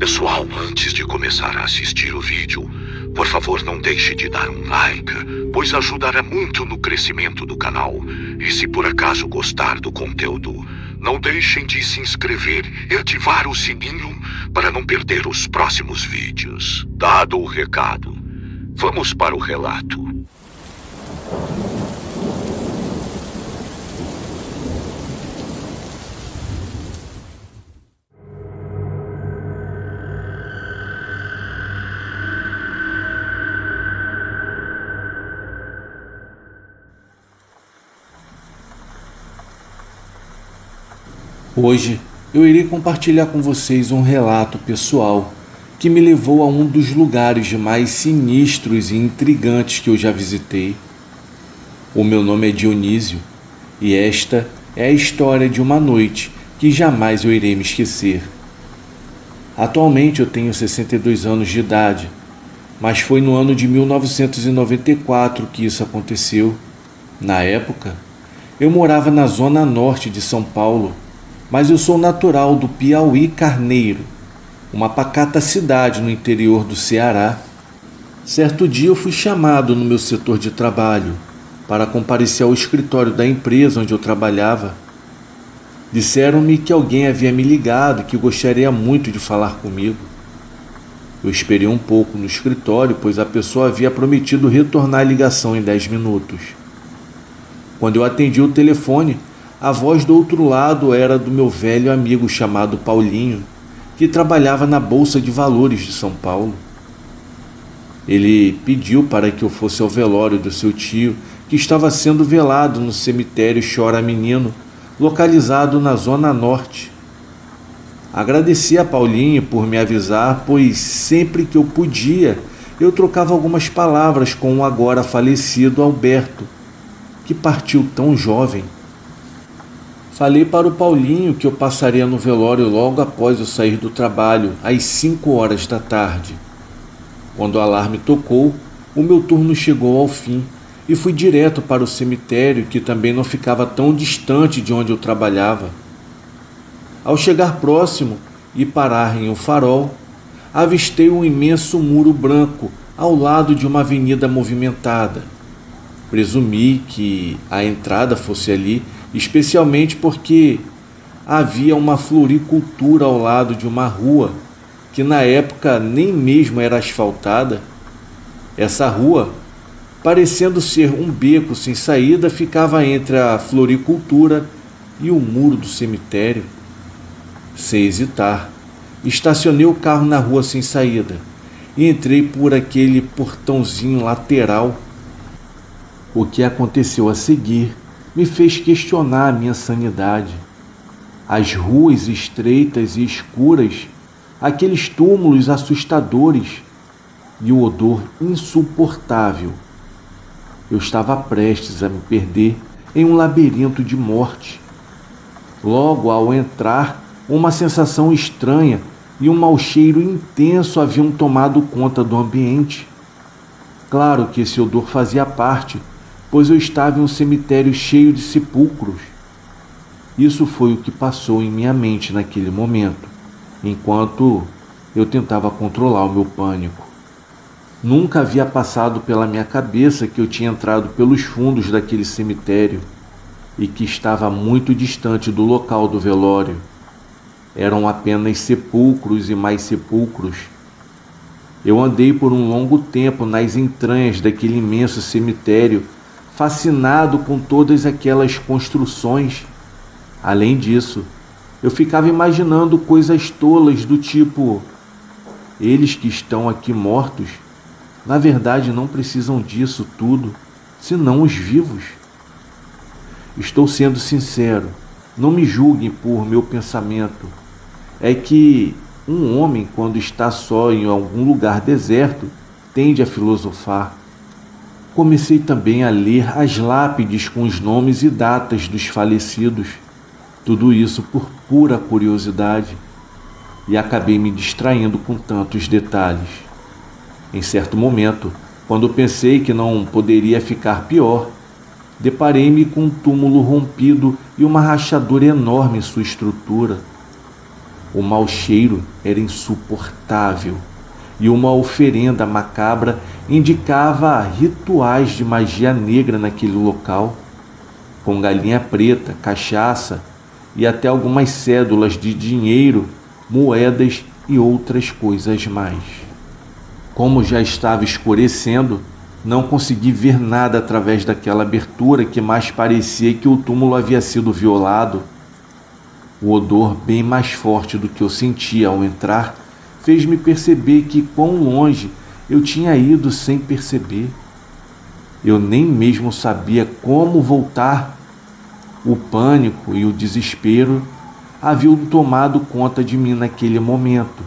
Pessoal, antes de começar a assistir o vídeo, por favor não deixe de dar um like, pois ajudará muito no crescimento do canal. E se por acaso gostar do conteúdo, não deixem de se inscrever e ativar o sininho para não perder os próximos vídeos. Dado o recado, vamos para o relato. Hoje eu irei compartilhar com vocês um relato pessoal que me levou a um dos lugares mais sinistros e intrigantes que eu já visitei. O meu nome é Dionísio e esta é a história de uma noite que jamais eu irei me esquecer. Atualmente eu tenho 62 anos de idade, mas foi no ano de 1994 que isso aconteceu. Na época, eu morava na zona norte de São Paulo, mas eu sou natural do Piauí Carneiro, uma pacata cidade no interior do Ceará. Certo dia eu fui chamado no meu setor de trabalho para comparecer ao escritório da empresa onde eu trabalhava. Disseram-me que alguém havia me ligado e que gostaria muito de falar comigo. Eu esperei um pouco no escritório, pois a pessoa havia prometido retornar a ligação em 10 minutos. Quando eu atendi o telefone, a voz do outro lado era do meu velho amigo chamado Paulinho, que trabalhava na Bolsa de Valores de São Paulo. Ele pediu para que eu fosse ao velório do seu tio, que estava sendo velado no cemitério Chora Menino, localizado na Zona Norte. Agradeci a Paulinho por me avisar, pois sempre que eu podia, eu trocava algumas palavras com o agora falecido Alberto, que partiu tão jovem. Falei para o Paulinho que eu passaria no velório logo após eu sair do trabalho, às 5 horas da tarde. Quando o alarme tocou, o meu turno chegou ao fim e fui direto para o cemitério, que também não ficava tão distante de onde eu trabalhava. Ao chegar próximo e parar em um farol, avistei um imenso muro branco ao lado de uma avenida movimentada. Presumi que a entrada fosse ali, especialmente porque havia uma floricultura ao lado de uma rua que na época nem mesmo era asfaltada. Essa rua, parecendo ser um beco sem saída, ficava entre a floricultura e o muro do cemitério. Sem hesitar, estacionei o carro na rua sem saída e entrei por aquele portãozinho lateral. O que aconteceu a seguir me fez questionar a minha sanidade. As ruas estreitas e escuras, aqueles túmulos assustadores e o odor insuportável. Eu estava prestes a me perder em um labirinto de morte. Logo ao entrar, uma sensação estranha e um mau cheiro intenso haviam tomado conta do ambiente. Claro que esse odor fazia parte, pois eu estava em um cemitério cheio de sepulcros. Isso foi o que passou em minha mente naquele momento, enquanto eu tentava controlar o meu pânico. Nunca havia passado pela minha cabeça que eu tinha entrado pelos fundos daquele cemitério e que estava muito distante do local do velório. Eram apenas sepulcros e mais sepulcros. Eu andei por um longo tempo nas entranhas daquele imenso cemitério, fascinado com todas aquelas construções. Além disso, eu ficava imaginando coisas tolas do tipo: eles que estão aqui mortos, na verdade não precisam disso tudo, senão os vivos. Estou sendo sincero, não me julguem por meu pensamento. É que um homem, quando está só em algum lugar deserto, tende a filosofar. Comecei também a ler as lápides com os nomes e datas dos falecidos, tudo isso por pura curiosidade, e acabei me distraindo com tantos detalhes. Em certo momento, quando pensei que não poderia ficar pior, deparei-me com um túmulo rompido e uma rachadura enorme em sua estrutura. O mau cheiro era insuportável e uma oferenda macabra indicava rituais de magia negra naquele local, com galinha preta, cachaça e até algumas cédulas de dinheiro, moedas e outras coisas mais. Como já estava escurecendo, não consegui ver nada através daquela abertura que mais parecia que o túmulo havia sido violado. O odor, bem mais forte do que eu sentia ao entrar, fez-me perceber que quão longe eu tinha ido sem perceber. Eu nem mesmo sabia como voltar. O pânico e o desespero haviam tomado conta de mim naquele momento.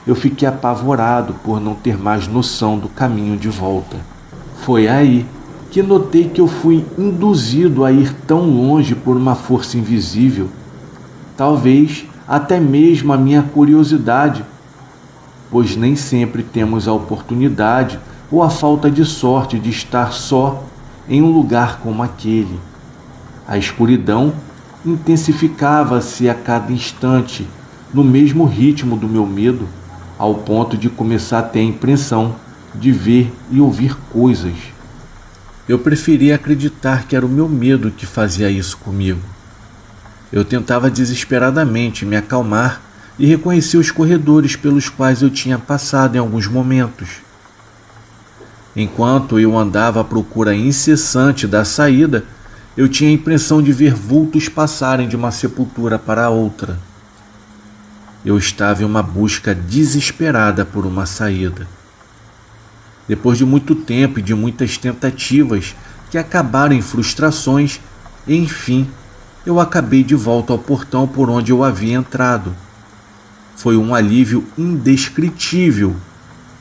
Eu fiquei apavorado por não ter mais noção do caminho de volta. Foi aí que notei que eu fui induzido a ir tão longe por uma força invisível. Talvez até mesmo a minha curiosidade, pois nem sempre temos a oportunidade ou a falta de sorte de estar só em um lugar como aquele. A escuridão intensificava-se a cada instante, no mesmo ritmo do meu medo, ao ponto de começar a ter a impressão de ver e ouvir coisas. Eu preferia acreditar que era o meu medo que fazia isso comigo. Eu tentava desesperadamente me acalmar e reconhecer os corredores pelos quais eu tinha passado em alguns momentos. Enquanto eu andava à procura incessante da saída, eu tinha a impressão de ver vultos passarem de uma sepultura para outra. Eu estava em uma busca desesperada por uma saída. Depois de muito tempo e de muitas tentativas que acabaram em frustrações, enfim, eu acabei de volta ao portão por onde eu havia entrado. Foi um alívio indescritível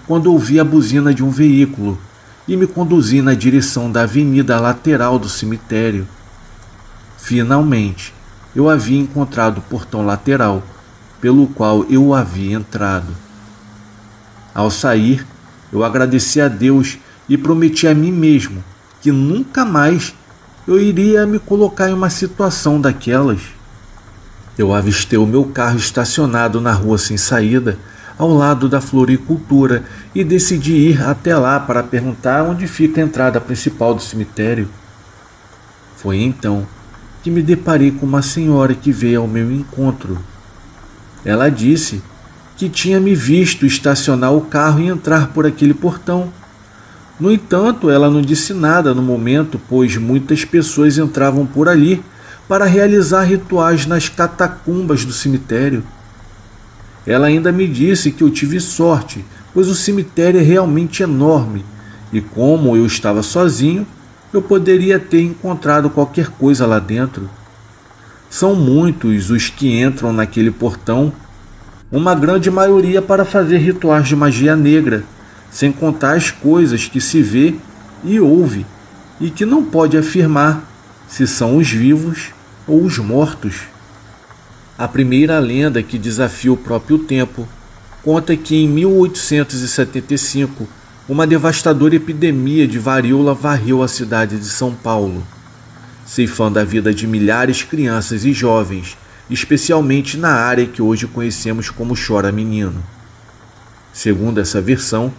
quando ouvi a buzina de um veículo e me conduzi na direção da avenida lateral do cemitério. Finalmente, eu havia encontrado o portão lateral pelo qual eu havia entrado. Ao sair, eu agradeci a Deus e prometi a mim mesmo que nunca mais eu iria me colocar em uma situação daquelas. Eu avistei o meu carro estacionado na rua sem saída, ao lado da floricultura, e decidi ir até lá para perguntar onde fica a entrada principal do cemitério. Foi então que me deparei com uma senhora que veio ao meu encontro. Ela disse que tinha me visto estacionar o carro e entrar por aquele portão. No entanto, ela não disse nada no momento, pois muitas pessoas entravam por ali para realizar rituais nas catacumbas do cemitério. Ela ainda me disse que eu tive sorte, pois o cemitério é realmente enorme e, como eu estava sozinho, eu poderia ter encontrado qualquer coisa lá dentro. São muitos os que entram naquele portão, uma grande maioria para fazer rituais de magia negra, sem contar as coisas que se vê e ouve e que não pode afirmar se são os vivos ou os mortos. A primeira lenda, que desafia o próprio tempo, conta que em 1875 uma devastadora epidemia de varíola varreu a cidade de São Paulo, ceifando a vida de milhares de crianças e jovens, especialmente na área que hoje conhecemos como Chora Menino. Segundo essa versão,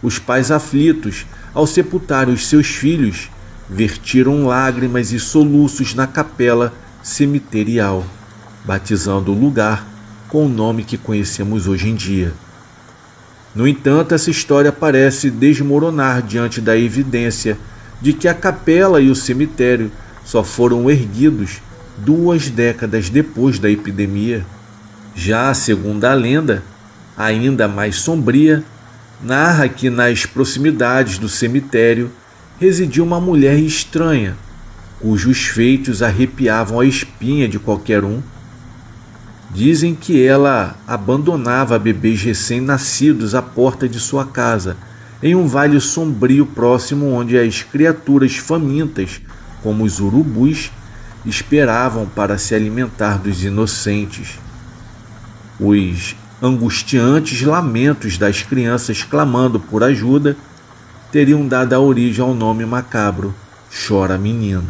os pais aflitos, ao sepultarem os seus filhos, vertiram lágrimas e soluços na capela cemiterial, batizando o lugar com o nome que conhecemos hoje em dia. No entanto, essa história parece desmoronar diante da evidência de que a capela e o cemitério só foram erguidos 2 décadas depois da epidemia. Já a segunda lenda, ainda mais sombria, narra que nas proximidades do cemitério residia uma mulher estranha, cujos feitos arrepiavam a espinha de qualquer um. Dizem que ela abandonava bebês recém-nascidos à porta de sua casa, em um vale sombrio próximo onde as criaturas famintas, como os urubus, esperavam para se alimentar dos inocentes. Os angustiantes lamentos das crianças clamando por ajuda teriam dado a origem ao nome macabro Chora Menino.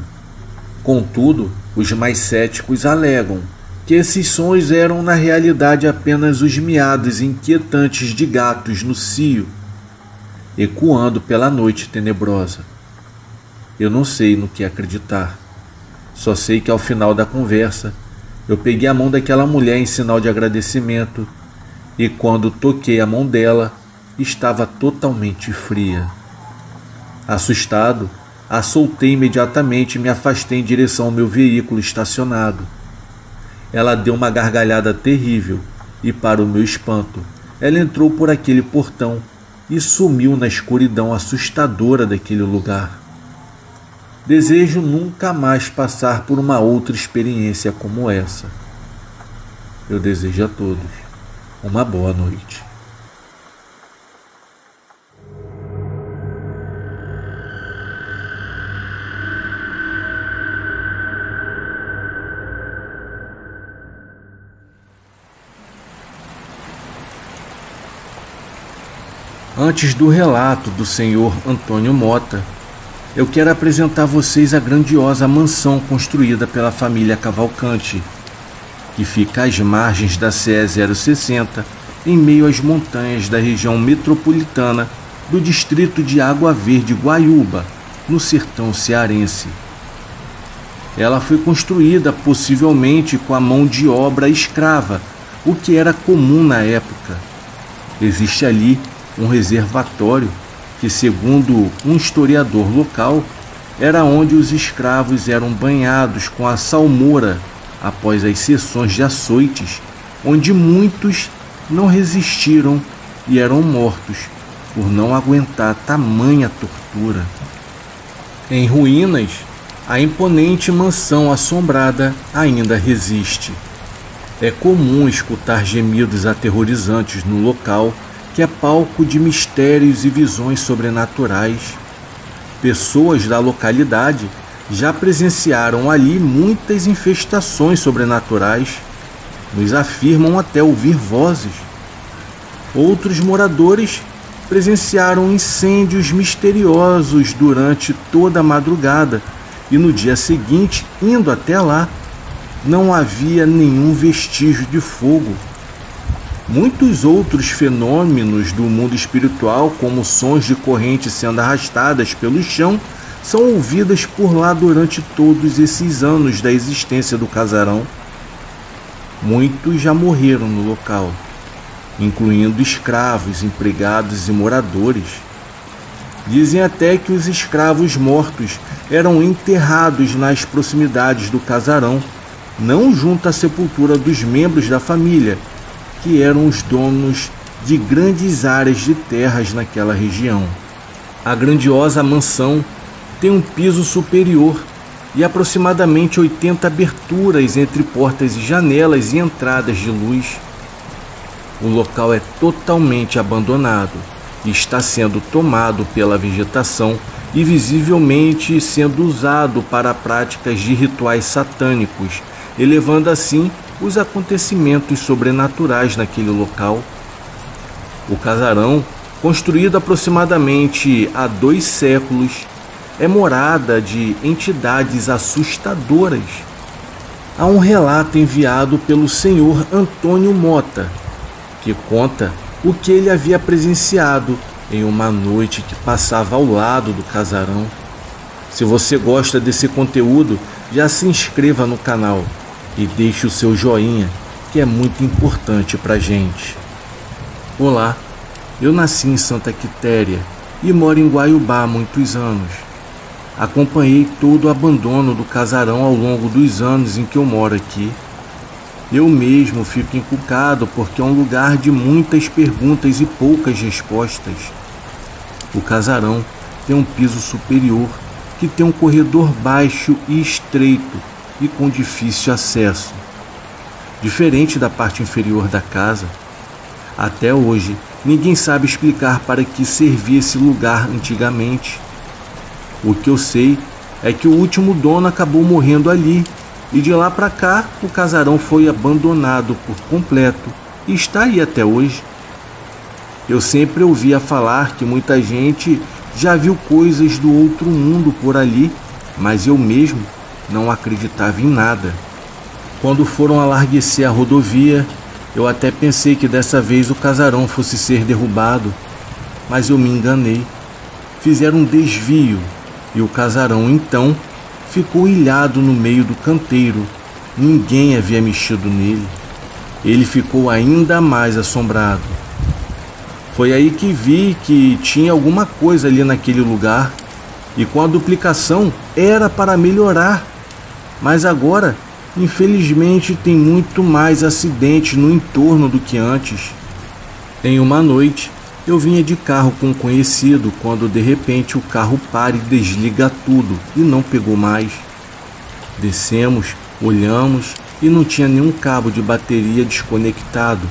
Contudo, os mais céticos alegam que esses sons eram na realidade apenas os miados inquietantes de gatos no cio, ecoando pela noite tenebrosa. Eu não sei no que acreditar. Só sei que ao final da conversa, eu peguei a mão daquela mulher em sinal de agradecimento e quando toquei a mão dela, estava totalmente fria. Assustado, a soltei imediatamente e me afastei em direção ao meu veículo estacionado. Ela deu uma gargalhada terrível e, para o meu espanto, ela entrou por aquele portão e sumiu na escuridão assustadora daquele lugar. Desejo nunca mais passar por uma outra experiência como essa. Eu desejo a todos uma boa noite. Antes do relato do senhor Antônio Mota, eu quero apresentar a vocês a grandiosa mansão construída pela família Cavalcante, que fica às margens da CE 060, em meio às montanhas da região metropolitana do distrito de Água Verde, Guaiúba, no sertão cearense. Ela foi construída possivelmente com a mão de obra escrava, o que era comum na época. Existe ali um reservatório que, segundo um historiador local, era onde os escravos eram banhados com a salmoura após as sessões de açoites, onde muitos não resistiram e eram mortos por não aguentar tamanha tortura. Em ruínas, a imponente mansão assombrada ainda resiste. É comum escutar gemidos aterrorizantes no local, que é palco de mistérios e visões sobrenaturais. Pessoas da localidade já presenciaram ali muitas infestações sobrenaturais, nos afirmam até ouvir vozes. Outros moradores presenciaram incêndios misteriosos durante toda a madrugada e no dia seguinte, indo até lá, não havia nenhum vestígio de fogo. Muitos outros fenômenos do mundo espiritual, como sons de correntes sendo arrastadas pelo chão, são ouvidas por lá durante todos esses anos da existência do casarão. Muitos já morreram no local, incluindo escravos, empregados e moradores. Dizem até que os escravos mortos eram enterrados nas proximidades do casarão, não junto à sepultura dos membros da família, que eram os donos de grandes áreas de terras naquela região. A grandiosa mansão tem um piso superior e aproximadamente 80 aberturas entre portas e janelas e entradas de luz. O local é totalmente abandonado e está sendo tomado pela vegetação e visivelmente sendo usado para práticas de rituais satânicos, elevando assim os acontecimentos sobrenaturais naquele local. O casarão, construído aproximadamente há 2 séculos, é morada de entidades assustadoras. Há um relato enviado pelo senhor Antônio Mota, que conta o que ele havia presenciado em uma noite que passava ao lado do casarão. Se você gosta desse conteúdo, já se inscreva no canal e deixe o seu joinha, que é muito importante pra gente. Olá, eu nasci em Santa Quitéria e moro em Guaiúba há muitos anos. Acompanhei todo o abandono do casarão ao longo dos anos em que eu moro aqui. Eu mesmo fico encucado porque é um lugar de muitas perguntas e poucas respostas. O casarão tem um piso superior que tem um corredor baixo e estreito e com difícil acesso. Diferente da parte inferior da casa, até hoje ninguém sabe explicar para que servia esse lugar antigamente. O que eu sei é que o último dono acabou morrendo ali e de lá para cá o casarão foi abandonado por completo e está aí até hoje. Eu sempre ouvia falar que muita gente já viu coisas do outro mundo por ali, mas eu mesmo não acreditava em nada. Quando foram alarguecer a rodovia, eu até pensei que dessa vez o casarão fosse ser derrubado, mas eu me enganei. Fizeram um desvio e o casarão então ficou ilhado no meio do canteiro. Ninguém havia mexido nele. Ele ficou ainda mais assombrado. Foi aí que vi que tinha alguma coisa ali naquele lugar, e com a duplicação era para melhorar. Mas agora, infelizmente, tem muito mais acidentes no entorno do que antes. Em uma noite, eu vinha de carro com um conhecido quando de repente o carro para e desliga tudo e não pegou mais. Descemos, olhamos e não tinha nenhum cabo de bateria desconectado.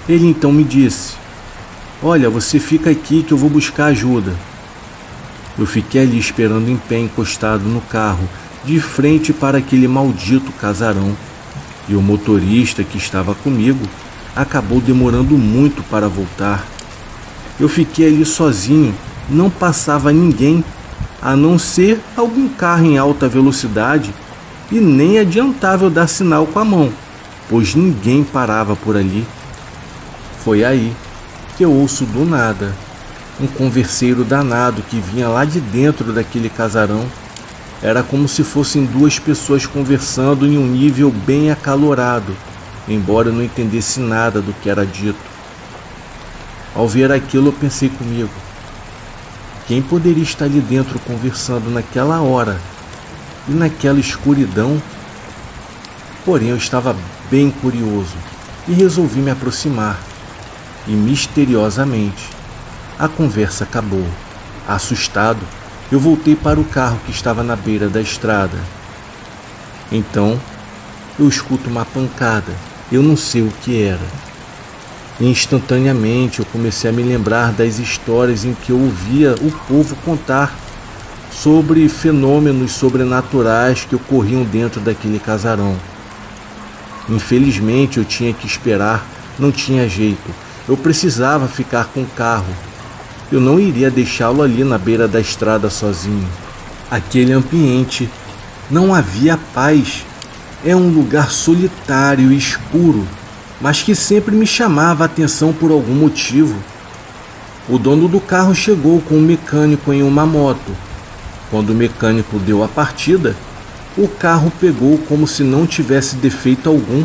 Ele então me disse: "Olha, você fica aqui que eu vou buscar ajuda." Eu fiquei ali esperando em pé, encostado no carro, de frente para aquele maldito casarão. E o motorista que estava comigo acabou demorando muito para voltar. Eu fiquei ali sozinho, não passava ninguém, a não ser algum carro em alta velocidade, e nem adiantava eu dar sinal com a mão, pois ninguém parava por ali. Foi aí que eu ouço do nada um converseiro danado que vinha lá de dentro daquele casarão. Era como se fossem duas pessoas conversando em um nível bem acalorado, embora eu não entendesse nada do que era dito. Ao ver aquilo, eu pensei comigo: quem poderia estar ali dentro conversando naquela hora e naquela escuridão? Porém, eu estava bem curioso e resolvi me aproximar. E misteriosamente, a conversa acabou. Assustado, eu voltei para o carro que estava na beira da estrada. Então, eu escuto uma pancada. Eu não sei o que era. E instantaneamente eu comecei a me lembrar das histórias em que eu ouvia o povo contar sobre fenômenos sobrenaturais que ocorriam dentro daquele casarão. Infelizmente eu tinha que esperar, não tinha jeito. Eu precisava ficar com o carro. Eu não iria deixá-lo ali na beira da estrada sozinho. Aquele ambiente, não havia paz. É um lugar solitário e escuro, mas que sempre me chamava a atenção por algum motivo. O dono do carro chegou com um mecânico em uma moto. Quando o mecânico deu a partida, o carro pegou como se não tivesse defeito algum.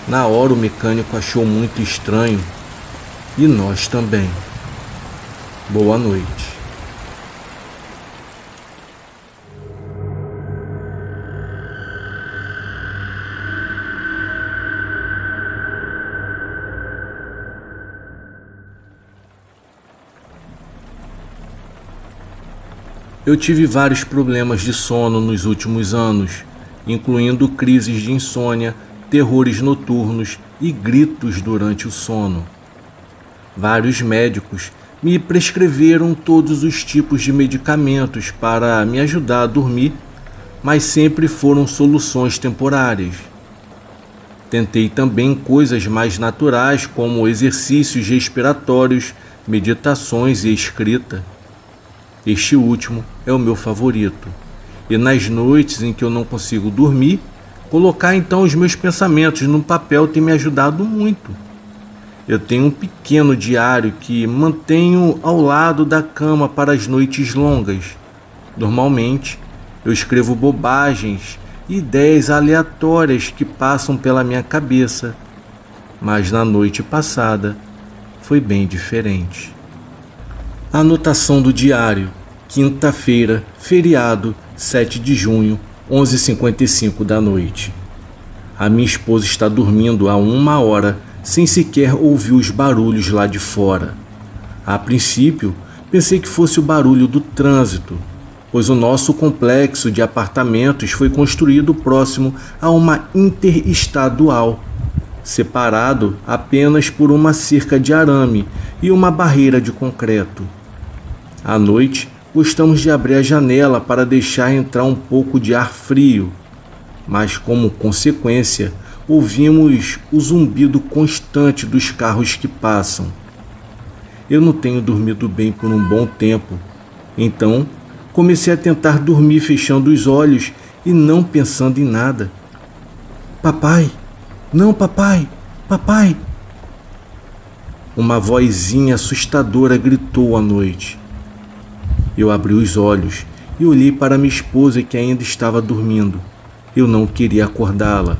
Na hora o mecânico achou muito estranho, e nós também. Boa noite. Eu tive vários problemas de sono nos últimos anos, incluindo crises de insônia, terrores noturnos e gritos durante o sono. Vários médicos me prescreveram todos os tipos de medicamentos para me ajudar a dormir, mas sempre foram soluções temporárias. Tentei também coisas mais naturais, como exercícios respiratórios, meditações e escrita. Este último é o meu favorito. E nas noites em que eu não consigo dormir, colocar então os meus pensamentos no papel tem me ajudado muito. Eu tenho um pequeno diário que mantenho ao lado da cama para as noites longas. Normalmente, eu escrevo bobagens e ideias aleatórias que passam pela minha cabeça. Mas na noite passada, foi bem diferente. Anotação do diário. Quinta-feira, feriado, 7 de junho, 11h55 da noite. A minha esposa está dormindo há 1 hora, sem sequer ouvir os barulhos lá de fora. A princípio, pensei que fosse o barulho do trânsito, pois o nosso complexo de apartamentos foi construído próximo a uma interestadual, separado apenas por uma cerca de arame e uma barreira de concreto. À noite, gostamos de abrir a janela para deixar entrar um pouco de ar frio, mas como consequência, ouvimos o zumbido constante dos carros que passam. Eu não tenho dormido bem por um bom tempo, então comecei a tentar dormir fechando os olhos e não pensando em nada. Papai! Não, papai! Papai! Uma vozinha assustadora gritou à noite. Eu abri os olhos e olhei para minha esposa que ainda estava dormindo. Eu não queria acordá-la.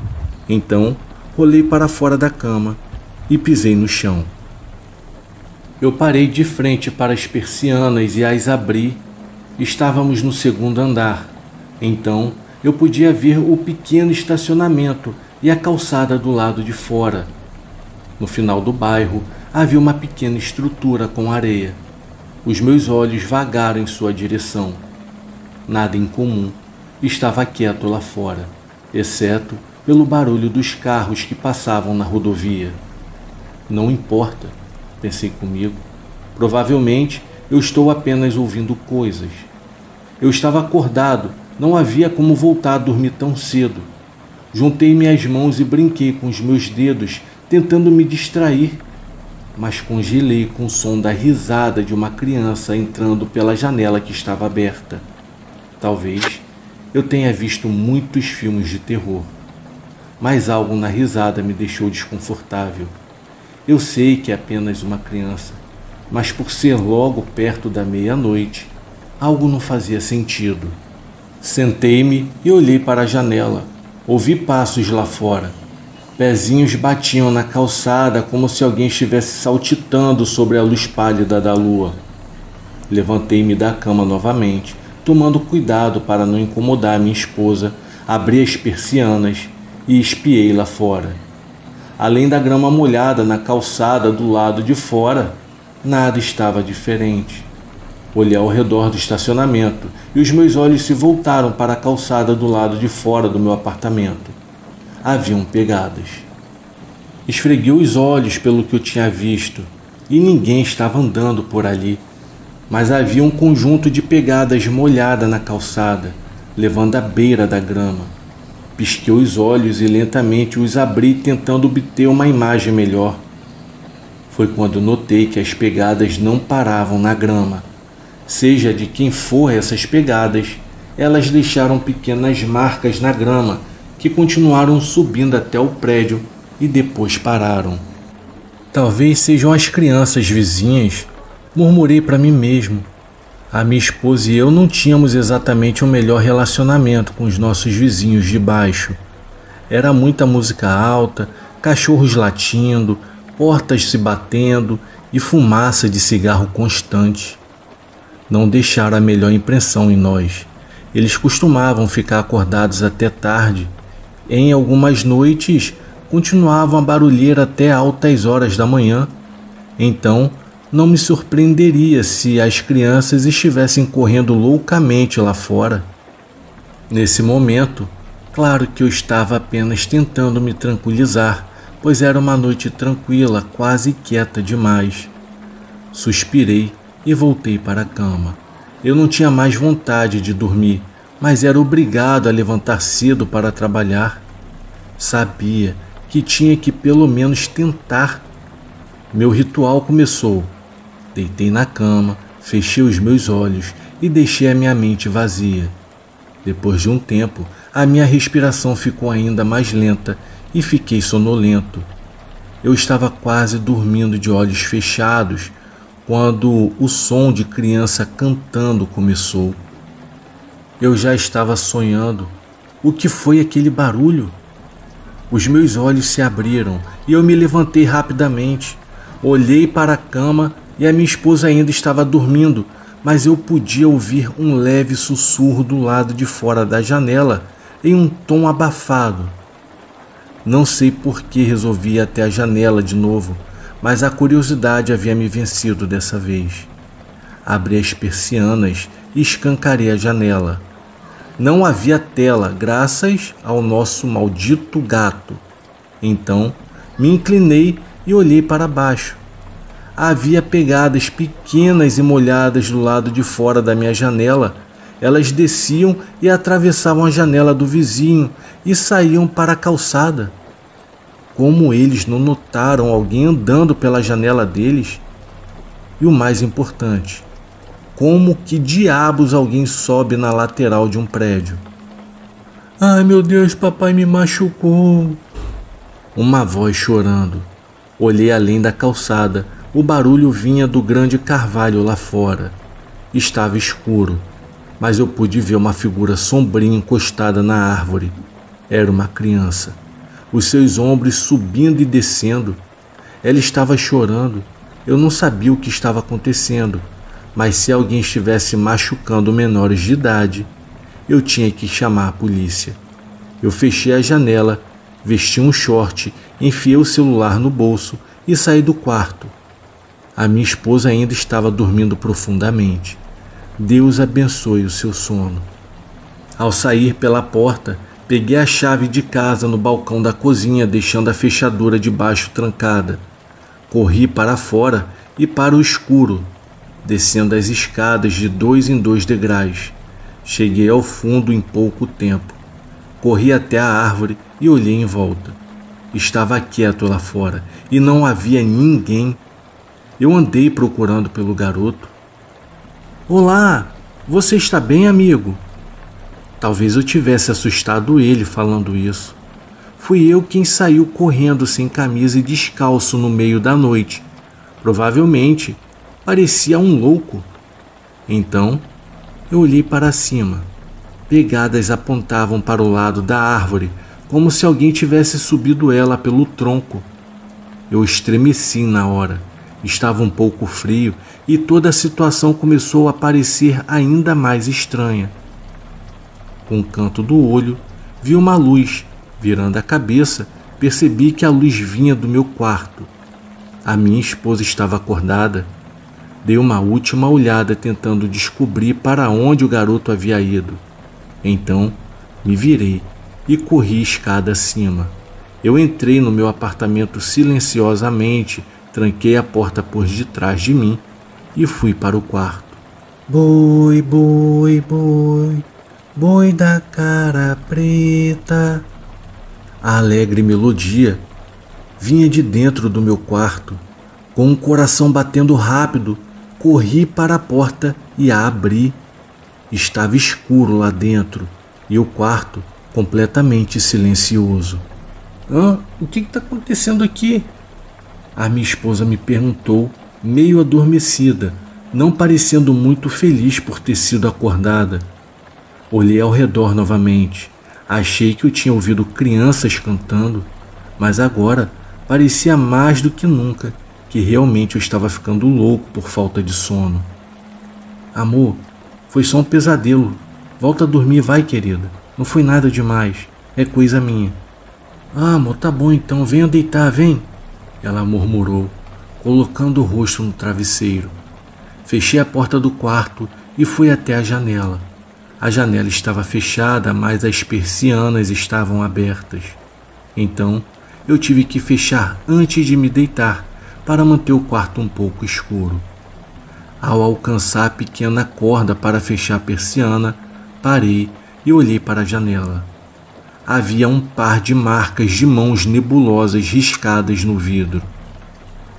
Então, rolei para fora da cama e pisei no chão. Eu parei de frente para as persianas e as abri. Estávamos no segundo andar. Então, eu podia ver o pequeno estacionamento e a calçada do lado de fora. No final do bairro, havia uma pequena estrutura com areia. Os meus olhos vagaram em sua direção. Nada incomum. Estava quieto lá fora, exceto pelo barulho dos carros que passavam na rodovia. Não importa, pensei comigo. Provavelmente eu estou apenas ouvindo coisas. Eu estava acordado, não havia como voltar a dormir tão cedo. Juntei minhas mãos e brinquei com os meus dedos, tentando me distrair, mas congelei com o som da risada de uma criança entrando pela janela que estava aberta. Talvez eu tenha visto muitos filmes de terror, mas algo na risada me deixou desconfortável. Eu sei que é apenas uma criança, mas por ser logo perto da meia-noite, algo não fazia sentido. Sentei-me e olhei para a janela. Ouvi passos lá fora. Pezinhos batiam na calçada como se alguém estivesse saltitando sobre a luz pálida da lua. Levantei-me da cama novamente, tomando cuidado para não incomodar minha esposa, abri as persianas e espiei lá fora. Além da grama molhada na calçada do lado de fora, nada estava diferente. Olhei ao redor do estacionamento e os meus olhos se voltaram para a calçada do lado de fora do meu apartamento. Haviam pegadas. Esfreguei os olhos pelo que eu tinha visto e ninguém estava andando por ali, mas havia um conjunto de pegadas molhada na calçada, levando à beira da grama. Pisquei os olhos e lentamente os abri, tentando obter uma imagem melhor. Foi quando notei que as pegadas não paravam na grama. Seja de quem for essas pegadas, elas deixaram pequenas marcas na grama que continuaram subindo até o prédio e depois pararam. Talvez sejam as crianças vizinhas, murmurei para mim mesmo. A minha esposa e eu não tínhamos exatamente o melhor relacionamento com os nossos vizinhos de baixo. Era muita música alta, cachorros latindo, portas se batendo e fumaça de cigarro constante. Não deixaram a melhor impressão em nós. Eles costumavam ficar acordados até tarde. Em algumas noites, continuavam a barulheira até altas horas da manhã. Então, não me surpreenderia se as crianças estivessem correndo loucamente lá fora. Nesse momento, claro que eu estava apenas tentando me tranquilizar, pois era uma noite tranquila, quase quieta demais. Suspirei e voltei para a cama. Eu não tinha mais vontade de dormir, mas era obrigado a levantar cedo para trabalhar. Sabia que tinha que pelo menos tentar. Meu ritual começou. Deitei na cama, fechei os meus olhos e deixei a minha mente vazia. Depois de um tempo, a minha respiração ficou ainda mais lenta e fiquei sonolento. Eu estava quase dormindo de olhos fechados quando o som de criança cantando começou. Eu já estava sonhando. O que foi aquele barulho? Os meus olhos se abriram e eu me levantei rapidamente. Olhei para a cama e a minha esposa ainda estava dormindo, mas eu podia ouvir um leve sussurro do lado de fora da janela em um tom abafado. Não sei por que resolvi ir até a janela de novo, mas a curiosidade havia me vencido dessa vez. Abri as persianas e escancarei a janela. Não havia tela, graças ao nosso maldito gato. Então, me inclinei e olhei para baixo. Havia pegadas pequenas e molhadas do lado de fora da minha janela. Elas desciam e atravessavam a janela do vizinho e saíam para a calçada. Como eles não notaram alguém andando pela janela deles? E o mais importante, como que diabos alguém sobe na lateral de um prédio? Ai, meu Deus, papai me machucou. Uma voz chorando. Olhei além da calçada. O barulho vinha do grande carvalho lá fora. Estava escuro, mas eu pude ver uma figura sombria encostada na árvore. Era uma criança. Os seus ombros subindo e descendo. Ela estava chorando. Eu não sabia o que estava acontecendo, mas se alguém estivesse machucando menores de idade, eu tinha que chamar a polícia. Eu fechei a janela, vesti um short, enfiei o celular no bolso e saí do quarto. A minha esposa ainda estava dormindo profundamente. Deus abençoe o seu sono. Ao sair pela porta, peguei a chave de casa no balcão da cozinha, deixando a fechadura de baixo trancada. Corri para fora e para o escuro, descendo as escadas de 2 em 2 degraus. Cheguei ao fundo em pouco tempo. Corri até a árvore e olhei em volta. Estava quieto lá fora e não havia ninguém. Eu andei procurando pelo garoto. Olá, você está bem, amigo? Talvez eu tivesse assustado ele falando isso. Fui eu quem saiu correndo sem camisa e descalço no meio da noite. Provavelmente parecia um louco. Então eu olhei para cima. Pegadas apontavam para o lado da árvore, como se alguém tivesse subido ela pelo tronco. Eu estremeci na hora. Estava um pouco frio e toda a situação começou a parecer ainda mais estranha. Com o canto do olho, vi uma luz. Virando a cabeça, percebi que a luz vinha do meu quarto. A minha esposa estava acordada. Dei uma última olhada tentando descobrir para onde o garoto havia ido. Então, me virei e corri escada acima. Eu entrei no meu apartamento silenciosamente, tranquei a porta por detrás de mim e fui para o quarto. Boi, boi, boi, boi da cara preta. A alegre melodia vinha de dentro do meu quarto. Com o coração batendo rápido, corri para a porta e a abri. Estava escuro lá dentro e o quarto completamente silencioso. O que está acontecendo aqui? A minha esposa me perguntou, meio adormecida, não parecendo muito feliz por ter sido acordada. Olhei ao redor novamente. Achei que eu tinha ouvido crianças cantando, mas agora parecia mais do que nunca que realmente eu estava ficando louco por falta de sono. Amor, foi só um pesadelo. Volta a dormir, vai, querida. Não foi nada demais. É coisa minha. Amor, tá bom então. Venha deitar, vem. Ela murmurou, colocando o rosto no travesseiro. Fechei a porta do quarto e fui até a janela. A janela estava fechada, mas as persianas estavam abertas. Então, eu tive que fechar antes de me deitar para manter o quarto um pouco escuro. Ao alcançar a pequena corda para fechar a persiana, parei e olhei para a janela. Havia um par de marcas de mãos nebulosas riscadas no vidro.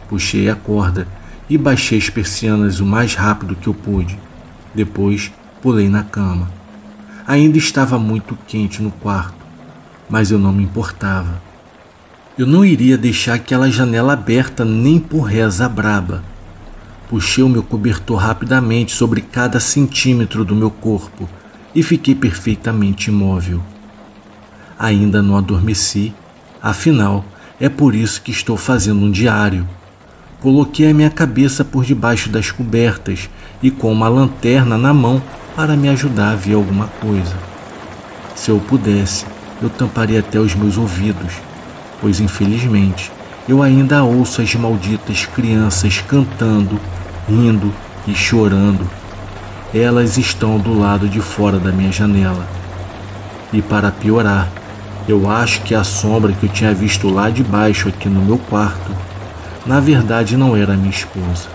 Puxei a corda e baixei as persianas o mais rápido que eu pude. Depois, pulei na cama. Ainda estava muito quente no quarto, mas eu não me importava. Eu não iria deixar aquela janela aberta nem por reza braba. Puxei o meu cobertor rapidamente sobre cada centímetro do meu corpo e fiquei perfeitamente imóvel. Ainda não adormeci, afinal, é por isso que estou fazendo um diário. Coloquei a minha cabeça por debaixo das cobertas e com uma lanterna na mão para me ajudar a ver alguma coisa. Se eu pudesse, eu tamparia até os meus ouvidos, pois infelizmente eu ainda ouço as malditas crianças cantando, rindo e chorando. Elas estão do lado de fora da minha janela. E para piorar, eu acho que a sombra que eu tinha visto lá de baixo aqui no meu quarto, na verdade não era minha esposa.